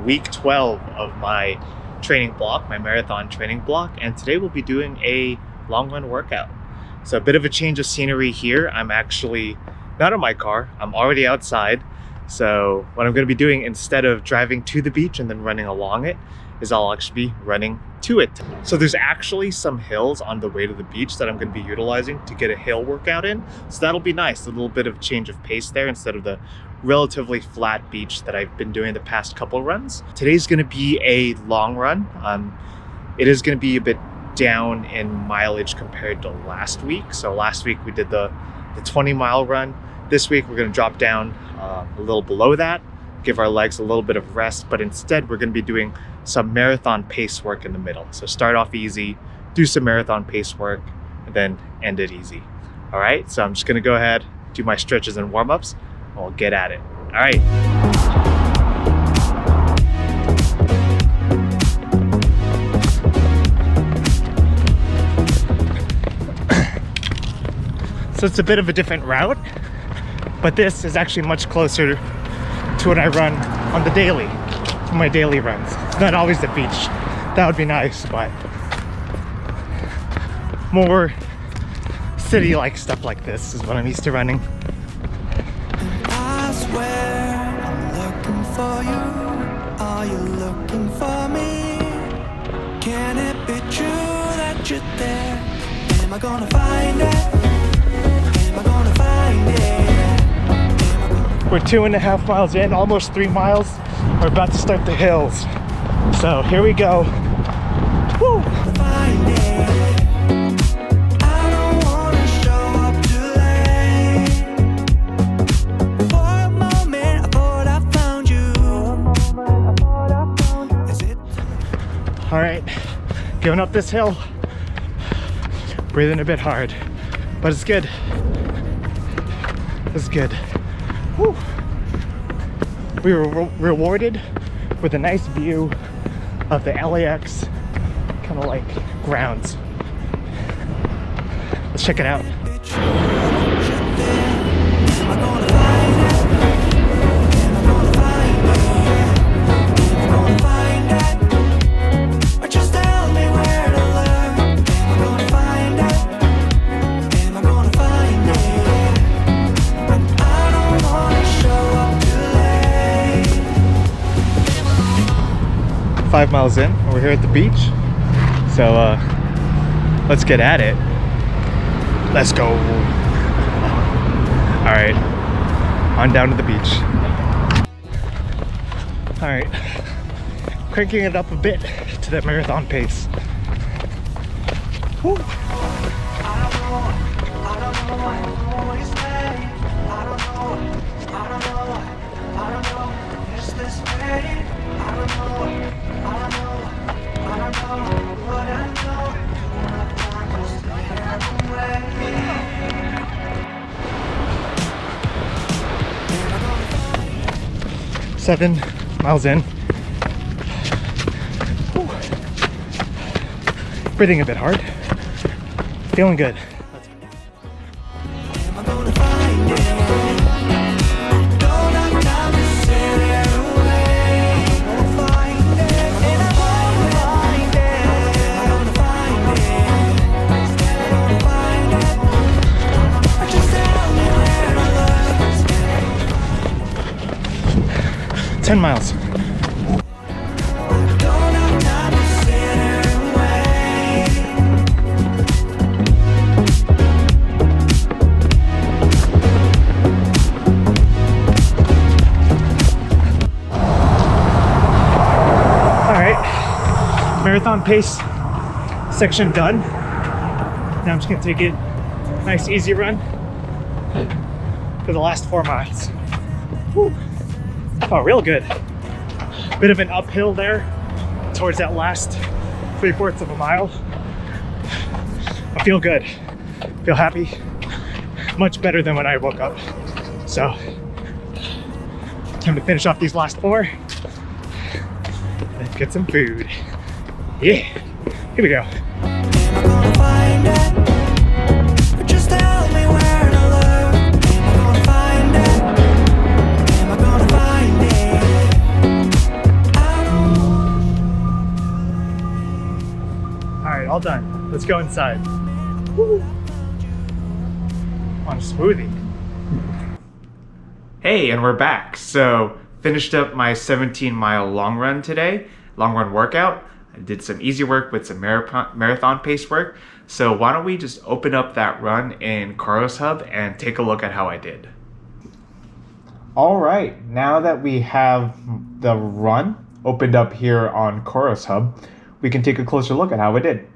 week 12 of my training block, my marathon training block, and today we'll be doing a long run workout. So a bit of a change of scenery here. I'm actually not in my car, I'm already outside. So what I'm going to be doing, instead of driving to the beach and then running along it, is I'll actually be running to it. So there's actually some hills on the way to the beach that I'm going to be utilizing to get a hill workout in. So that'll be nice, a little bit of change of pace there instead of the relatively flat beach that I've been doing the past couple runs. Today's going to be a long run. It is going to be a bit down in mileage compared to last week. So last week we did the 20-mile run. This week we're going to drop down a little below that, give our legs a little bit of rest, but instead we're going to be doing some marathon pace work in the middle. So start off easy, do some marathon pace work, and then end it easy. All right, so I'm just going to go ahead, do my stretches and warm-ups, and we'll get at it. All right. So it's a bit of a different route, but this is actually much closer to what I run on the daily, for my daily runs. It's not always the beach. That would be nice, but more city-like stuff like this is what I'm used to running. I swear I'm looking for you. Are you looking for me? Can it be true that you're there? Am I gonna find it? We're 2.5 miles in, almost 3 miles. We're about to start the hills. So here we go. Woo! All right, going up this hill. Breathing a bit hard, but it's good. It's good. Whew. We were rewarded with a nice view of the LAX kind of like grounds. Let's check it out. Five miles in, we're here at the beach. So let's get at it. Let's go. All right, on down to the beach. All right, cranking it up a bit to that marathon pace. Woo. Seven miles in. Whew. Breathing a bit hard. Feeling good. Ten miles. Marathon pace section done. Now I'm just gonna take it nice easy run for the last 4 miles. Whew. Oh, real good. Bit of an uphill there towards that last 3/4 of a mile. I feel good, feel happy, much better than when I woke up. So time to finish off these last 4 and get some food. Yeah, here we go. right, all done. Let's go inside. Woo. On smoothie. Hey, and we're back. So, finished up my 17-mile long run today, long run workout. I did some easy work with some marathon pace work. So why don't we just open up that run in Coros Hub and take a look at how I did. All right, now that we have the run opened up here on Coros Hub, we can take a closer look at how I did.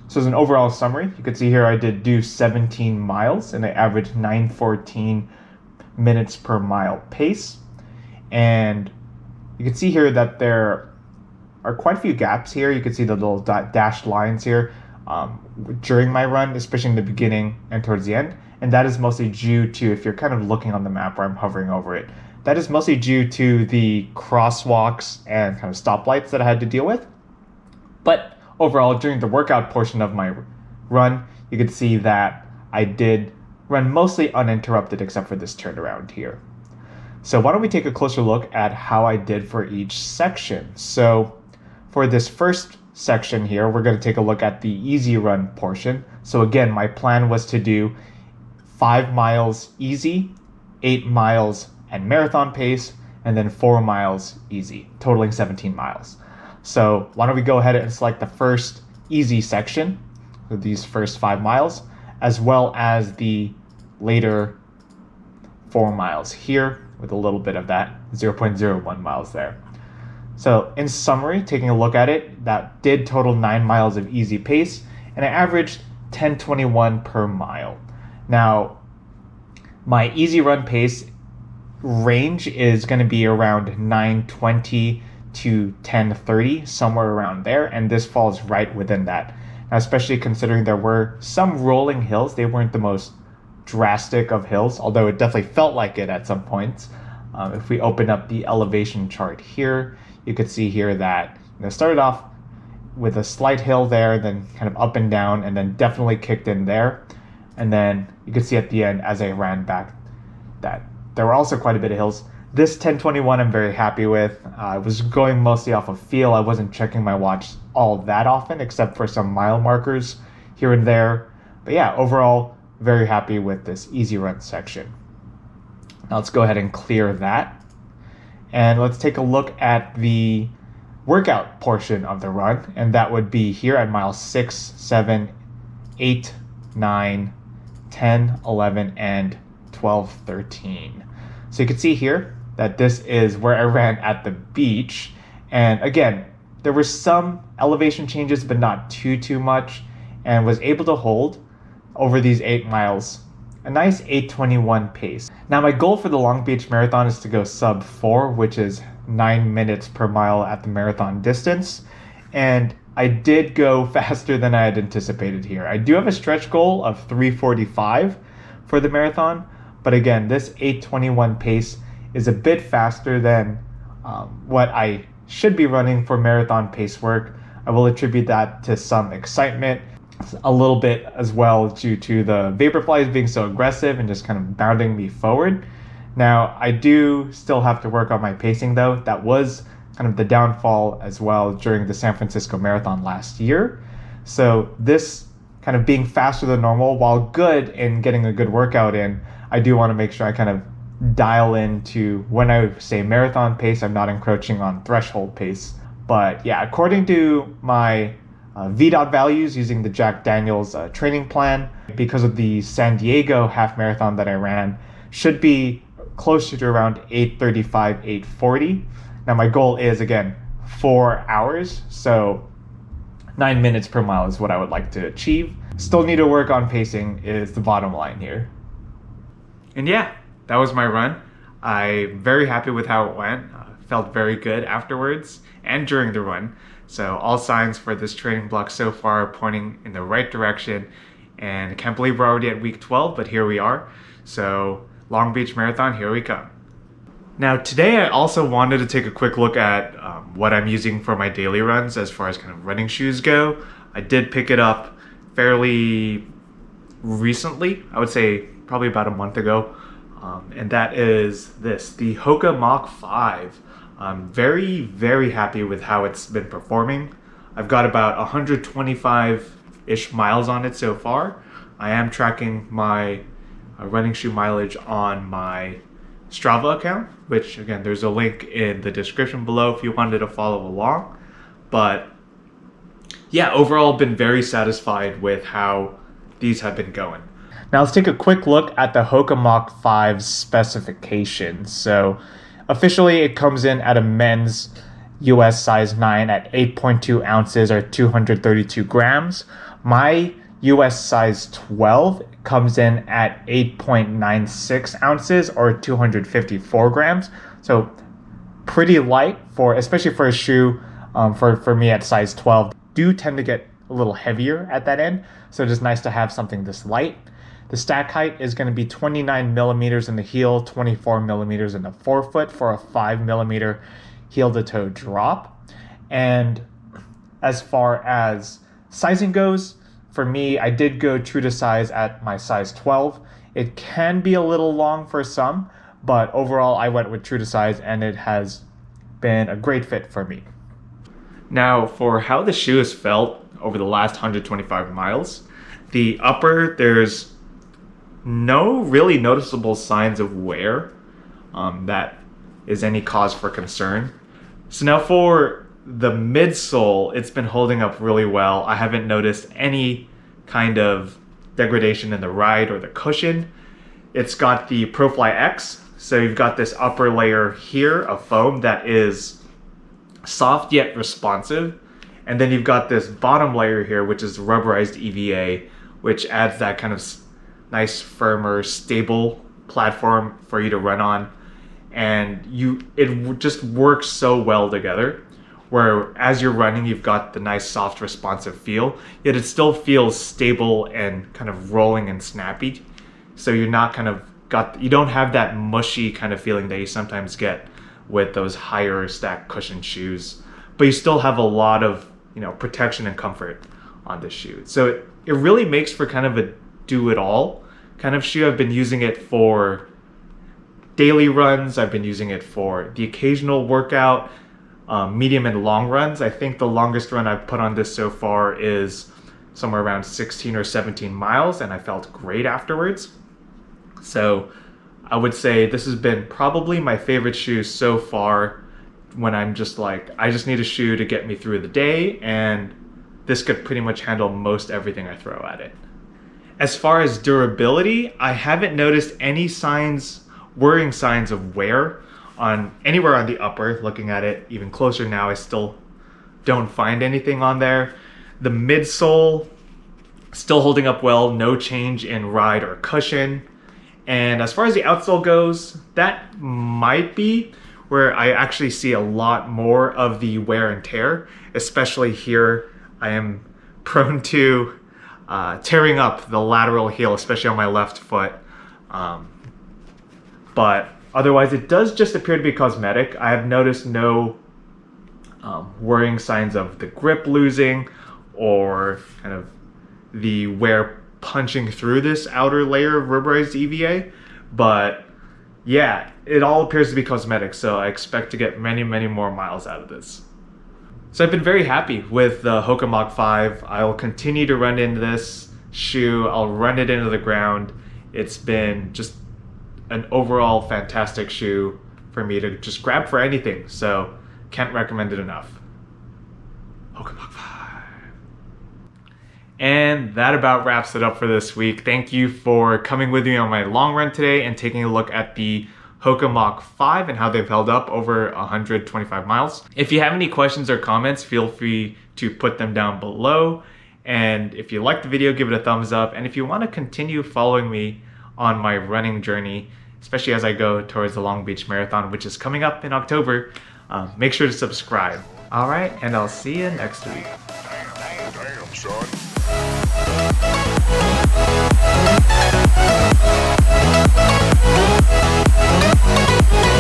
So as an overall summary, you can see here I did do 17 miles and I averaged 9:14 minutes per mile pace. And you can see here that there are quite a few gaps here. You can see the little dashed lines here during my run, especially in the beginning and towards the end. And that is mostly due to, if you're kind of looking on the map where I'm hovering over it, that is mostly due to the crosswalks and kind of stoplights that I had to deal with. But overall, during the workout portion of my run, you can see that I did run mostly uninterrupted except for this turnaround here. So why don't we take a closer look at how I did for each section. So for this first section here, we're going to take a look at the easy run portion. So again, my plan was to do 5 miles easy, 8 miles at marathon pace, and then 4 miles easy, totaling 17 miles. So why don't we go ahead and select the first easy section, with these first 5 miles, as well as the later 4 miles here with a little bit of that 0.01 miles there. So in summary, taking a look at it, that did total 9 miles of easy pace, and I averaged 10:21 per mile. Now, my easy run pace range is going to be around 9:20 to 10:30, somewhere around there, and this falls right within that. Now, especially considering there were some rolling hills, they weren't the most drastic of hills, although it definitely felt like it at some points. If we open up the elevation chart here, you could see here that started off with a slight hill there, then kind of up and down, and then definitely kicked in there. And then you could see at the end as I ran back that there were also quite a bit of hills. This 10:21 I'm very happy with. I was going mostly off of feel. I wasn't checking my watch all that often, except for some mile markers here and there. But yeah, overall, very happy with this easy run section. Now let's go ahead and clear that. And let's take a look at the workout portion of the run. And that would be here at miles 6, 7, 8, 9, 10, 11, and 12, 13. So you can see here that this is where I ran at the beach. And again, there were some elevation changes, but not too much, and was able to hold over these 8 miles a nice 8:21 pace. Now my goal for the Long Beach Marathon is to go sub 4, which is 9 minutes per mile at the marathon distance. And I did go faster than I had anticipated here. I do have a stretch goal of 3:45 for the marathon, but again, this 8:21 pace is a bit faster than what I should be running for marathon pace work. I will attribute that to some excitement, a little bit as well due to the vaporflies being so aggressive and just kind of bounding me forward. Now, I do still have to work on my pacing though. That was kind of the downfall as well during the San Francisco Marathon last year. So this kind of being faster than normal, while good in getting a good workout in, I do want to make sure I kind of dial into when I say marathon pace, I'm not encroaching on threshold pace. But yeah, according to my VDOT values using the Jack Daniels training plan, because of the San Diego half marathon that I ran, should be closer to around 8:35, 8:40. Now my goal is, again, 4 hours, so 9 minutes per mile is what I would like to achieve. Still need to work on pacing is the bottom line here. And yeah, that was my run. I'm very happy with how it went. Felt very good afterwards and during the run. So all signs for this training block so far are pointing in the right direction. And I can't believe we're already at week 12, but here we are. So Long Beach Marathon, here we come. Now today I also wanted to take a quick look at what I'm using for my daily runs as far as kind of running shoes go. I did pick it up fairly recently, I would say probably about a month ago. And that is this, the HOKA Mach 5. I'm very happy with how it's been performing. I've got about 125-ish miles on it so far. I am tracking my running shoe mileage on my Strava account, which again, there's a link in the description below if you wanted to follow along. But yeah, overall been very satisfied with how these have been going. Now let's take a quick look at the HOKA Mach 5 specifications. So officially it comes in at a men's US size 9 at 8.2 ounces or 232 grams. My US size 12 comes in at 8.96 ounces or 254 grams. So pretty light for, especially for a shoe, for me at size 12, do tend to get a little heavier at that end. So it is nice to have something this light. The stack height is going to be 29 millimeters in the heel, 24 millimeters in the forefoot for a 5 millimeter heel to toe drop. And as far as sizing goes, for me, I did go true to size at my size 12. It can be a little long for some, but overall I went with true to size and it has been a great fit for me. Now, for how the shoe has felt over the last 125 miles, the upper, there's no really noticeable signs of wear that is any cause for concern. So now for the midsole, it's been holding up really well. I haven't noticed any kind of degradation in the ride or the cushion. It's got the ProFly X, so you've got this upper layer here of foam that is soft yet responsive, and then you've got this bottom layer here, which is rubberized EVA, which adds that kind of nice, firmer, stable platform for you to run on. And it just works so well together, where as you're running, you've got the nice, soft, responsive feel, yet it still feels stable and kind of rolling and snappy. So you're not you don't have that mushy kind of feeling that you sometimes get with those higher stack cushion shoes, but you still have a lot of, protection and comfort on this shoe. So it really makes for kind of a do-it-all kind of shoe. I've been using it for daily runs. I've been using it for the occasional workout, medium and long runs. I think the longest run I've put on this so far is somewhere around 16 or 17 miles, and I felt great afterwards. So I would say this has been probably my favorite shoe so far, when I'm just like, I just need a shoe to get me through the day, and this could pretty much handle most everything I throw at it. As far as durability, I haven't noticed any worrying signs of wear anywhere on the upper. Looking at it even closer now, I still don't find anything on there. The midsole, still holding up well, no change in ride or cushion. And as far as the outsole goes, that might be where I actually see a lot more of the wear and tear, especially here. I am prone to tearing up the lateral heel, especially on my left foot. But otherwise, it does just appear to be cosmetic. I have noticed no worrying signs of the grip losing or kind of the wear punching through this outer layer of rubberized EVA. But yeah, it all appears to be cosmetic, so I expect to get many, many more miles out of this. So I've been very happy with the HOKA Mach 5. I'll continue to run into this shoe. I'll run it into the ground. It's been just an overall fantastic shoe for me to just grab for anything. So can't recommend it enough. HOKA Mach 5. And that about wraps it up for this week. Thank you for coming with me on my long run today and taking a look at the HOKA Mach 5 and how they've held up over 125 miles. If you have any questions or comments, feel free to put them down below. And if you liked the video, give it a thumbs up. And if you want to continue following me on my running journey, especially as I go towards the Long Beach Marathon, which is coming up in October, make sure to subscribe. All right, and I'll see you next week. Damn, son.